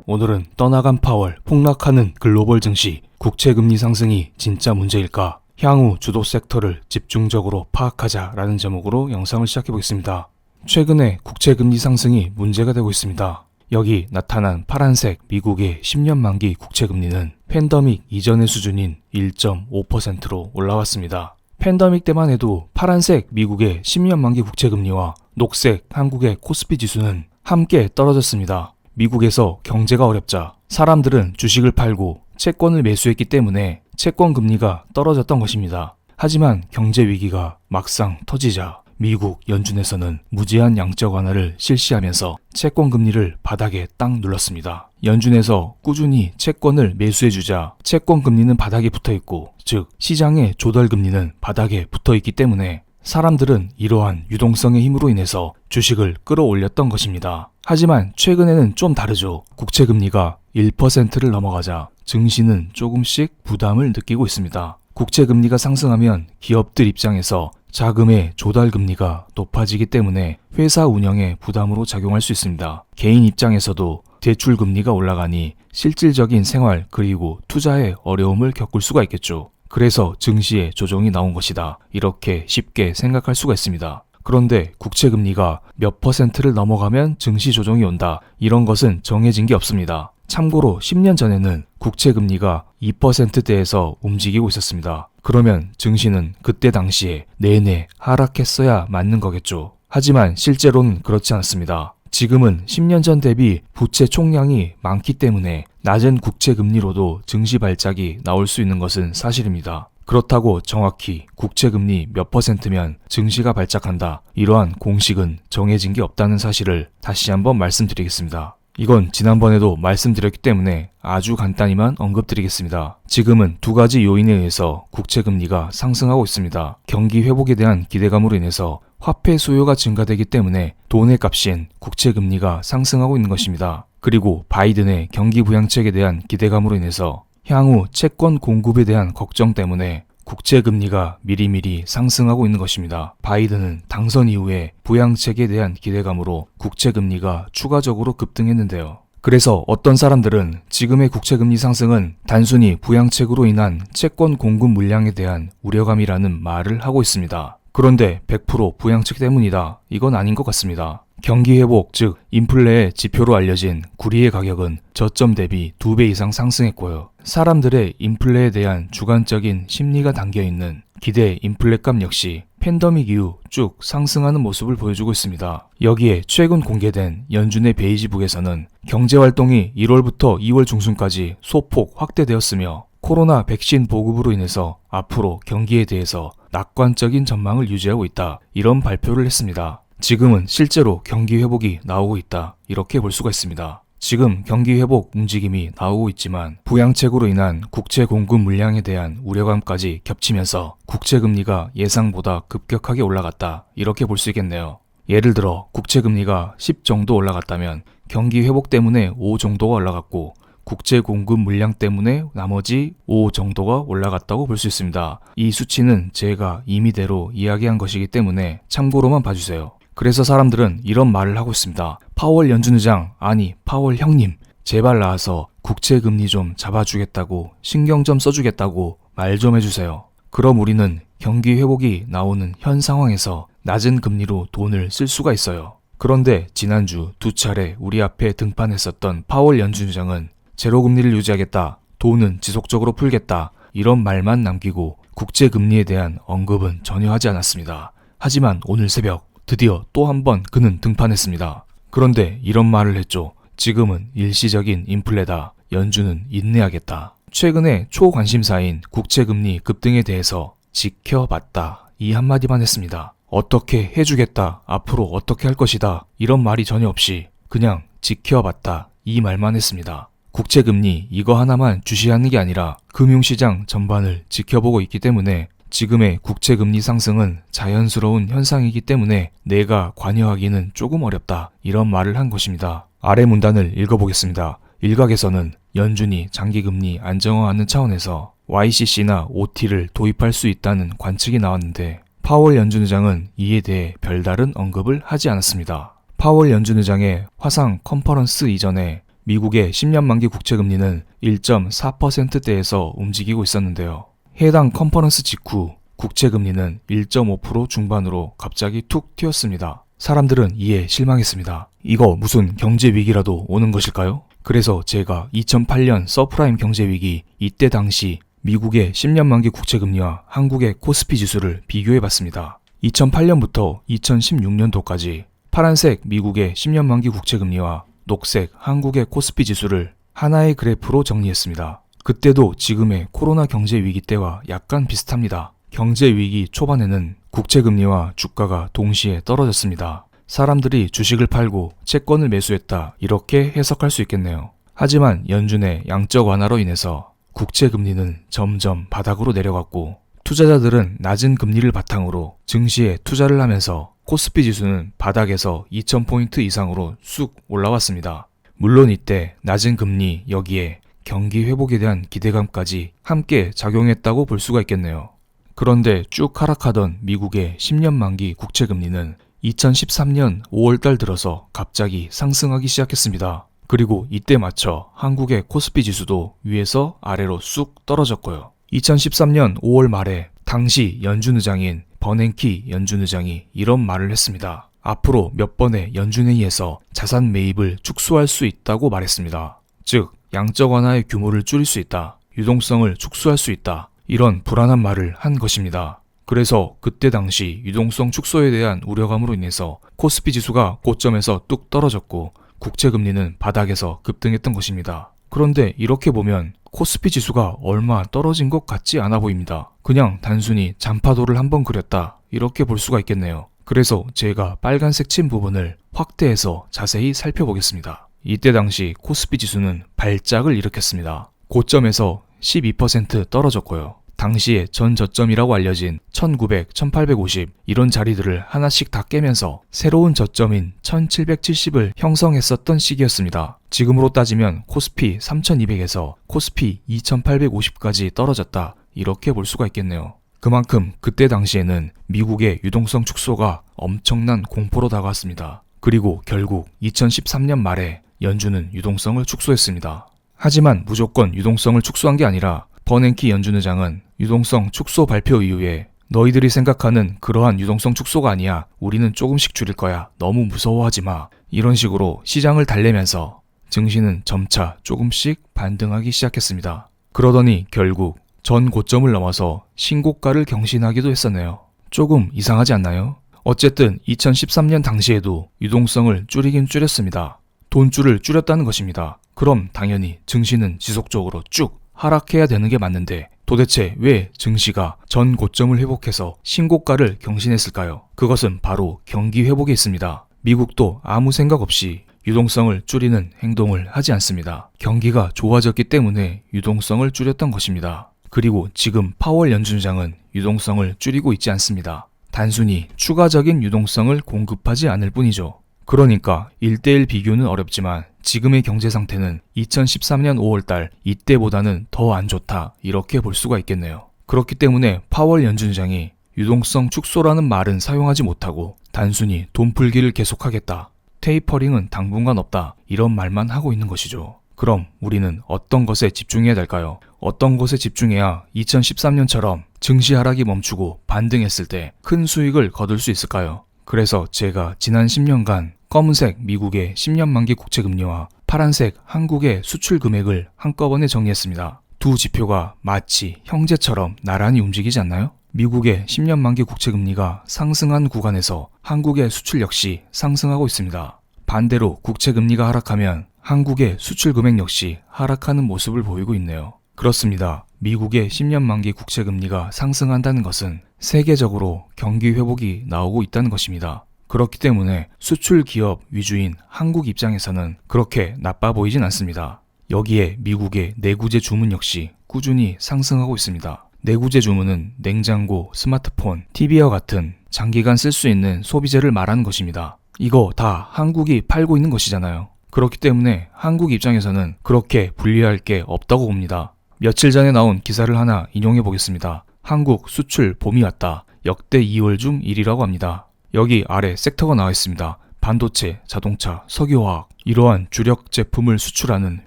오늘은 떠나간 파월, 폭락하는 글로벌 증시, 국채금리 상승이 진짜 문제일까? 향후 주도 섹터를 집중적으로 파악하자라는 제목으로 영상을 시작해보겠습니다. 최근에 국채금리 상승이 문제가 되고 있습니다. 여기 나타난 파란색 미국의 10년 만기 국채금리는 팬데믹 이전의 수준인 1.5%로 올라왔습니다. 팬데믹 때만 해도 파란색 미국의 10년 만기 국채금리와 녹색 한국의 코스피 지수는 함께 떨어졌습니다. 미국에서 경제가 어렵자 사람들은 주식을 팔고 채권을 매수했기 때문에 채권 금리가 떨어졌던 것입니다. 하지만 경제 위기가 막상 터지자 미국 연준에서는 무제한 양적 완화를 실시하면서 채권 금리를 바닥에 딱 눌렀습니다. 연준에서 꾸준히 채권을 매수해주자 채권 금리는 바닥에 붙어있고, 즉 시장의 조달 금리는 바닥에 붙어있기 때문에 사람들은 이러한 유동성의 힘으로 인해서 주식을 끌어올렸던 것입니다. 하지만 최근에는 좀 다르죠. 국채금리가 1%를 넘어가자 증시는 조금씩 부담을 느끼고 있습니다. 국채금리가 상승하면 기업들 입장에서 자금의 조달금리가 높아지기 때문에 회사 운영에 부담으로 작용할 수 있습니다. 개인 입장에서도 대출금리가 올라가니 실질적인 생활 그리고 투자에 어려움을 겪을 수가 있겠죠. 그래서 증시에 조정이 나온 것이다, 이렇게 쉽게 생각할 수가 있습니다. 그런데 국채금리가 몇 퍼센트를 넘어가면 증시 조정이 온다, 이런 것은 정해진 게 없습니다. 참고로 10년 전에는 국채금리가 2%대에서 움직이고 있었습니다. 그러면 증시는 그때 당시에 내내 하락했어야 맞는 거겠죠. 하지만 실제로는 그렇지 않습니다. 지금은 10년 전 대비 부채 총량이 많기 때문에 낮은 국채금리로도 증시 발작이 나올 수 있는 것은 사실입니다. 그렇다고 정확히 국채금리 몇 퍼센트면 증시가 발작한다, 이러한 공식은 정해진 게 없다는 사실을 다시 한번 말씀드리겠습니다. 이건 지난번에도 말씀드렸기 때문에 아주 간단히만 언급드리겠습니다. 지금은 두 가지 요인에 의해서 국채금리가 상승하고 있습니다. 경기 회복에 대한 기대감으로 인해서 화폐 수요가 증가되기 때문에 돈의 값인 국채금리가 상승하고 있는 것입니다. 그리고 바이든의 경기 부양책에 대한 기대감으로 인해서 향후 채권 공급에 대한 걱정 때문에 국채금리가 미리미리 상승하고 있는 것입니다. 바이든은 당선 이후에 부양책에 대한 기대감으로 국채금리가 추가적으로 급등했는데요. 그래서 어떤 사람들은 지금의 국채금리 상승은 단순히 부양책으로 인한 채권 공급 물량에 대한 우려감이라는 말을 하고 있습니다. 그런데 100% 부양책 때문이다, 이건 아닌 것 같습니다. 경기 회복, 즉 인플레의 지표로 알려진 구리의 가격은 저점 대비 2배 이상 상승했고요. 사람들의 인플레에 대한 주관적인 심리가 담겨있는 기대 인플레값 역시 팬데믹 이후 쭉 상승하는 모습을 보여주고 있습니다. 여기에 최근 공개된 연준의 베이지북에서는 경제활동이 1월부터 2월 중순까지 소폭 확대되었으며 코로나 백신 보급으로 인해서 앞으로 경기에 대해서 낙관적인 전망을 유지하고 있다, 이런 발표를 했습니다. 지금은 실제로 경기 회복이 나오고 있다, 이렇게 볼 수가 있습니다. 지금 경기 회복 움직임이 나오고 있지만 부양책으로 인한 국채 공급 물량에 대한 우려감까지 겹치면서 국채금리가 예상보다 급격하게 올라갔다, 이렇게 볼 수 있겠네요. 예를 들어 국채금리가 10 정도 올라갔다면 경기 회복 때문에 5 정도가 올라갔고 국채 공급 물량 때문에 나머지 5 정도가 올라갔다고 볼 수 있습니다. 이 수치는 제가 임의대로 이야기한 것이기 때문에 참고로만 봐주세요. 그래서 사람들은 이런 말을 하고 있습니다. 파월 연준 의장, 아니 파월 형님, 제발 나와서 국채금리 좀 잡아주겠다고, 신경 좀 써주겠다고 말 좀 해주세요. 그럼 우리는 경기 회복이 나오는 현 상황에서 낮은 금리로 돈을 쓸 수가 있어요. 그런데 지난주 2차례 우리 앞에 등판했었던 파월 연준 의장은 제로금리를 유지하겠다, 돈은 지속적으로 풀겠다, 이런 말만 남기고 국채금리에 대한 언급은 전혀 하지 않았습니다. 하지만 오늘 새벽 드디어 또 한 번 그는 등판했습니다. 그런데 이런 말을 했죠. 지금은 일시적인 인플레다, 연준은 인내하겠다. 최근에 초관심사인 국채금리 급등에 대해서 지켜봤다, 이 한마디만 했습니다. 어떻게 해주겠다, 앞으로 어떻게 할 것이다, 이런 말이 전혀 없이 그냥 지켜봤다, 이 말만 했습니다. 국채금리 이거 하나만 주시하는 게 아니라 금융시장 전반을 지켜보고 있기 때문에 지금의 국채금리 상승은 자연스러운 현상이기 때문에 내가 관여하기는 조금 어렵다, 이런 말을 한 것입니다. 아래 문단을 읽어보겠습니다. 일각에서는 연준이 장기금리 안정화하는 차원에서 YCC나 OT를 도입할 수 있다는 관측이 나왔는데 파월 연준 의장은 이에 대해 별다른 언급을 하지 않았습니다. 파월 연준 의장의 화상 컨퍼런스 이전에 미국의 10년 만기 국채 금리는 1.4%대에서 움직이고 있었는데요. 해당 컨퍼런스 직후 국채 금리는 1.5% 중반으로 갑자기 툭 튀었습니다. 사람들은 이에 실망했습니다. 이거 무슨 경제 위기라도 오는 것일까요? 그래서 제가 2008년 서프라임 경제 위기 이때 당시 미국의 10년 만기 국채 금리와 한국의 코스피 지수를 비교해 봤습니다. 2008년부터 2016년도까지 파란색 미국의 10년 만기 국채 금리와 녹색 한국의 코스피 지수를 하나의 그래프로 정리했습니다. 그때도 지금의 코로나 경제 위기 때와 약간 비슷합니다. 경제 위기 초반에는 국채 금리와 주가가 동시에 떨어졌습니다. 사람들이 주식을 팔고 채권을 매수했다, 이렇게 해석할 수 있겠네요. 하지만 연준의 양적 완화로 인해서 국채 금리는 점점 바닥으로 내려갔고 투자자들은 낮은 금리를 바탕으로 증시에 투자를 하면서 코스피 지수는 바닥에서 2000포인트 이상으로 쑥 올라왔습니다. 물론 이때 낮은 금리, 여기에 경기 회복에 대한 기대감까지 함께 작용했다고 볼 수가 있겠네요. 그런데 쭉 하락하던 미국의 10년 만기 국채 금리는 2013년 5월달 들어서 갑자기 상승하기 시작했습니다. 그리고 이때 맞춰 한국의 코스피 지수도 위에서 아래로 쑥 떨어졌고요. 2013년 5월 말에 당시 연준 의장인 버냉키 연준 의장이 이런 말을 했습니다. 앞으로 몇 번의 연준회의에서 자산 매입을 축소할 수 있다고 말했습니다. 즉, 양적 완화의 규모를 줄일 수 있다, 유동성을 축소할 수 있다, 이런 불안한 말을 한 것입니다. 그래서 그때 당시 유동성 축소에 대한 우려감으로 인해서 코스피 지수가 고점에서 뚝 떨어졌고 국채 금리는 바닥에서 급등했던 것입니다. 그런데 이렇게 보면 코스피 지수가 얼마 떨어진 것 같지 않아 보입니다. 그냥 단순히 잔파도를 한번 그렸다, 이렇게 볼 수가 있겠네요. 그래서 제가 빨간색 친 부분을 확대해서 자세히 살펴보겠습니다. 이때 당시 코스피 지수는 발작을 일으켰습니다. 고점에서 12% 떨어졌고요. 당시에 전 저점이라고 알려진 1900, 1850 이런 자리들을 하나씩 다 깨면서 새로운 저점인 1770을 형성했었던 시기였습니다. 지금으로 따지면 코스피 3200에서 코스피 2850까지 떨어졌다, 이렇게 볼 수가 있겠네요. 그만큼 그때 당시에는 미국의 유동성 축소가 엄청난 공포로 다가왔습니다. 그리고 결국 2013년 말에 연준은 유동성을 축소했습니다. 하지만 무조건 유동성을 축소한 게 아니라 버냉키 연준 의장은 유동성 축소 발표 이후에 너희들이 생각하는 그러한 유동성 축소가 아니야, 우리는 조금씩 줄일 거야, 너무 무서워하지 마, 이런 식으로 시장을 달래면서 증시는 점차 조금씩 반등하기 시작했습니다. 그러더니 결국 전 고점을 넘어서 신고가를 경신하기도 했었네요. 조금 이상하지 않나요? 어쨌든 2013년 당시에도 유동성을 줄이긴 줄였습니다. 돈줄을 줄였다는 것입니다. 그럼 당연히 증시는 지속적으로 쭉 하락해야 되는 게 맞는데 도대체 왜 증시가 전 고점을 회복해서 신고가를 경신했을까요? 그것은 바로 경기 회복에 있습니다. 미국도 아무 생각 없이 유동성을 줄이는 행동을 하지 않습니다. 경기가 좋아졌기 때문에 유동성을 줄였던 것입니다. 그리고 지금 파월 연준장은 유동성을 줄이고 있지 않습니다. 단순히 추가적인 유동성을 공급하지 않을 뿐이죠. 그러니까 1대1 비교는 어렵지만 지금의 경제 상태는 2013년 5월달 이때보다는 더 안 좋다, 이렇게 볼 수가 있겠네요. 그렇기 때문에 파월 연준장이 유동성 축소라는 말은 사용하지 못하고 단순히 돈 풀기를 계속하겠다, 테이퍼링은 당분간 없다, 이런 말만 하고 있는 것이죠. 그럼 우리는 어떤 것에 집중해야 될까요? 어떤 것에 집중해야 2013년처럼 증시 하락이 멈추고 반등했을 때 큰 수익을 거둘 수 있을까요? 그래서 제가 지난 10년간 검은색 미국의 10년 만기 국채 금리와 파란색 한국의 수출 금액을 한꺼번에 정리했습니다. 두 지표가 마치 형제처럼 나란히 움직이지 않나요? 미국의 10년 만기 국채 금리가 상승한 구간에서 한국의 수출 역시 상승하고 있습니다. 반대로 국채 금리가 하락하면 한국의 수출 금액 역시 하락하는 모습을 보이고 있네요. 그렇습니다. 미국의 10년 만기 국채 금리가 상승한다는 것은 세계적으로 경기 회복이 나오고 있다는 것입니다. 그렇기 때문에 수출 기업 위주인 한국 입장에서는 그렇게 나빠 보이진 않습니다. 여기에 미국의 내구재 주문 역시 꾸준히 상승하고 있습니다. 내구재 주문은 냉장고, 스마트폰, TV와 같은 장기간 쓸 수 있는 소비재를 말하는 것입니다. 이거 다 한국이 팔고 있는 것이잖아요. 그렇기 때문에 한국 입장에서는 그렇게 불리할 게 없다고 봅니다. 며칠 전에 나온 기사를 하나 인용해 보겠습니다. 한국 수출 봄이 왔다. 역대 2월 중 1위라고 합니다. 여기 아래 섹터가 나와 있습니다. 반도체, 자동차, 석유화학, 이러한 주력 제품을 수출하는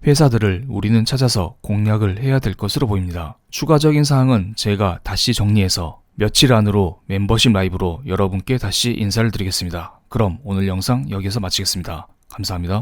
회사들을 우리는 찾아서 공략을 해야 될 것으로 보입니다. 추가적인 사항은 제가 다시 정리해서 며칠 안으로 멤버십 라이브로 여러분께 다시 인사를 드리겠습니다. 그럼 오늘 영상 여기서 마치겠습니다. 감사합니다.